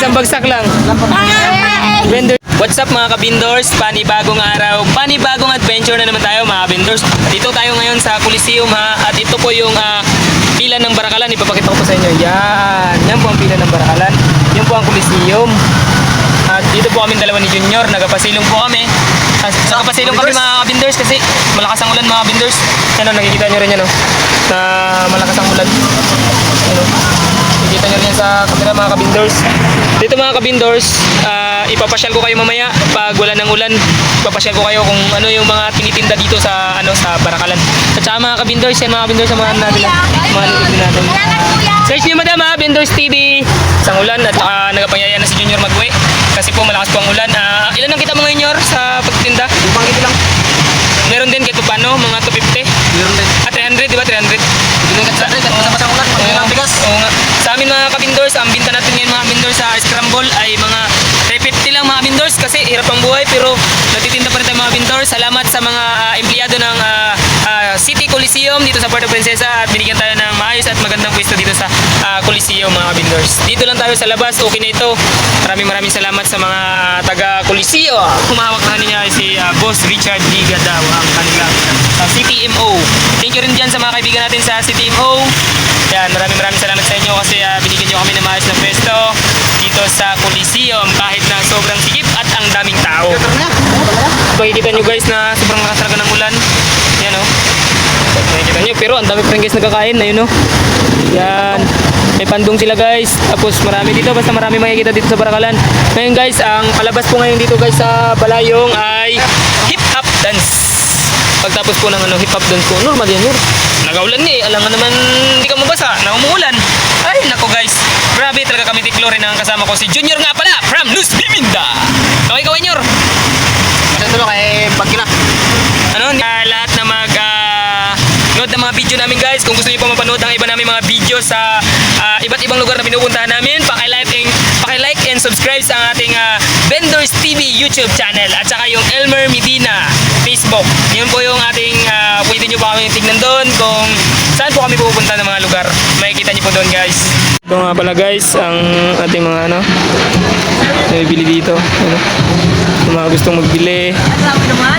isang bagsak lang. Vendor. What's up mga kabindors? Panibagong araw, panibagong adventure na naman tayo mga kabindors. Dito tayo ngayon sa Coliseum ha. At ito po yung pila ng Barakalan. Ipapakita ko po sa inyo. Yan po ang pila ng Barakalan. Yan po ang Coliseum. At dito po kami dalawa ni Junior. Nagapasilong po kami. Nagapasilong kami mga kabindors kasi malakas ang ulan mga kabindors. Yan o, nakikita nyo rin yan o. Na malakas ang ulan. Yan o. Nakikita nyo rin yan sa camera mga kabindors. Dito mga kabindors, ipapasyal ko kayo mamaya pag wala ng ulan. Ipapasyal ko kayo kung ano yung mga tinitinda dito sa sa Barakalan. At saka mga kabindors, yan mga kabindors sa mga natin. Mga nilipin natin. Search nyo madam ha, Bindors TV. Isang ulan at saka nagapanyaya na si Junior mag-uwi. Kasi po malakas po ang ulan. Ilan ang kita mga Junior sa pagtinda? Ibang ito lang. Meron din kahit paano, mga 250. Meron din. 300, di ba? 300. Hindi ka sa basa ulan. Pagbilang bigas. Oo nga. Sa amin mga kabindors, ang binta natin ngayon mga kabindors sa Scramble ay mga 350 lang mga kabindors kasi hirap ang buhay pero natitinda pa rin tayo mga kabindors. Salamat sa mga empleyado ng City Coliseum dito sa Puerto Princesa at binigyan tayo ng maayos at magandang pwesto dito sa Coliseum mga kabindors. Dito lang tayo sa labas, okay na ito. Maraming salamat sa mga taga Coliseum. Humahawak na niya si Boss Richard D. Gadaw, ang kanilang CTMO. Thank you rin dyan sa mga kaibigan natin sa CTMO. Yan, maraming salamat sa inyo kasi binigyan nyo kami ng maayos na pwesto dito sa Coliseum kahit na sobrang sikip at ang daming tao. Makikita nyo guys na sobrang lakas talaga ng ulan. Yan o. Makikita nyo pero ang dami pa rin guys nagkakain. Ayun o. Yan. May pandong sila guys. Tapos marami dito. Basta marami makikita dito sa Barakalan. Ngayon guys, ang palabas po ngayon dito guys sa Balayong ay hip-hop dance. Pagtapos po ng hip-hop dance ko, normal yan yun. Nagaulan nga eh. Alam nga naman hindi ka mabasa na umuulan. Ay nako guys. Grabe talaga kami tiklore ng kasama ko. Si Junior nga pala from Luz Biminda. Okay ka Junior? Ito lang kay Bagina. Lahat na nood ng mga video namin guys. Kung gusto niyo pa mapanood ang iba namin mga video sa iba't ibang lugar na pinupuntahan namin, paki-like and subscribe sa ating Bindors TV YouTube channel at saka yung Elmer Medina Facebook. Yun po yung ating pwede nyo pa kami tignan doon kung saan po kami pupunta ng mga lugar. Makikita nyo po doon guys. Ito nga pala guys ang ating mga nabibili dito. Yung mga gustong magbili.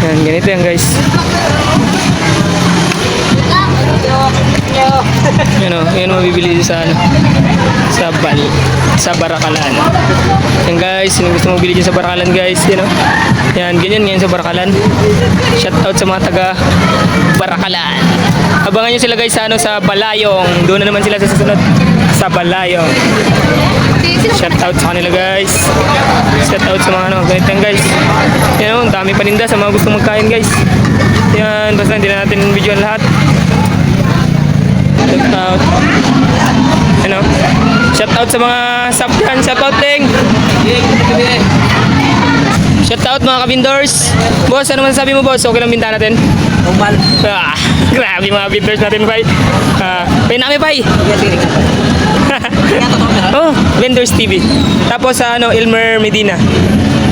Yan, ganito yan guys. Yan mabibili sa sa Barakalan. Yan guys, sino gusto magbili dyan sa Barakalan guys, yan, ganyan ngayon sa Barakalan. Shout out sa mga taga Barakalan. Abangan nyo sila guys sa Balayong. Doon na naman sila sa susunod sa Balayong. Shout out sa kanila guys. Shout out sa mga ganito yan guys. Yan ang dami paninda sa mga gusto magkain guys. Yan, basta hindi na natin video lahat. Shout out. Shout out sa mga sub dyan. Shout out Leng. Shout out mga kabindors. Boss, ano man sabi mo boss? Okay lang binta natin? Normal. Grabe mga kabindors natin bay. Pay namin bay. Oh, Bindors TV. Tapos sa Elmer Medina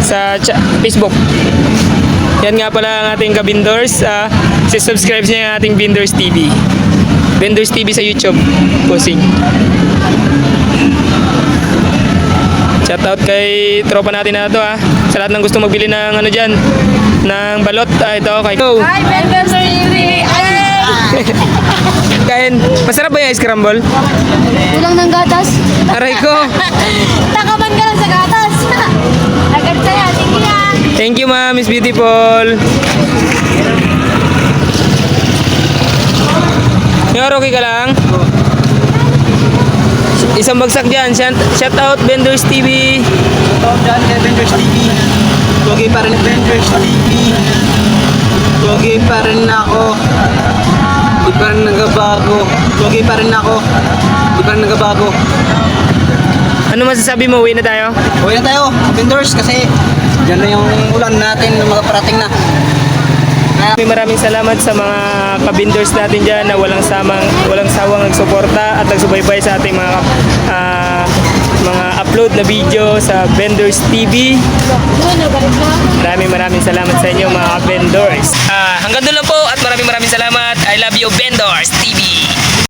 sa Facebook. Yan nga pala ang ating kabindors. Subscribe niya ang ating Bindors TV. Bindors TV sa YouTube. Posing. Shout out kay tropa natin na ito sa lahat ng gusto magbili ng dyan ng balot. Ito kay Go. Hi, Bindors TV! Kain. Masarap ba yung scramble? Kulang ng gatas. Aray ko. Takaman ka lang sa gatas. Agad sa'yo. Sige yan. Thank you ma, Miss Beautiful. Nyor, okay ka lang? Isang bagsak dyan. Shout out Bindors TV. Shout out dyan kay Bindors TV. Pogi pa rin Bindors TV. Pogi pa rin ako. Di pa rin nagbabago. Pogi pa rin ako. Di pa rin nagbabago. Ano masasabi mo? Uwi na tayo? Uwi na tayo, Bindors, kasi dyan na yung ulan natin na magparating na. Maraming salamat sa mga kabindors natin dyan na walang sawang nagsuporta at nagsubaybay sa ating mga upload na video sa Bindors TV. Maraming salamat sa inyo mga kabindors. Hanggang doon lang po at maraming salamat. I love you Bindors TV.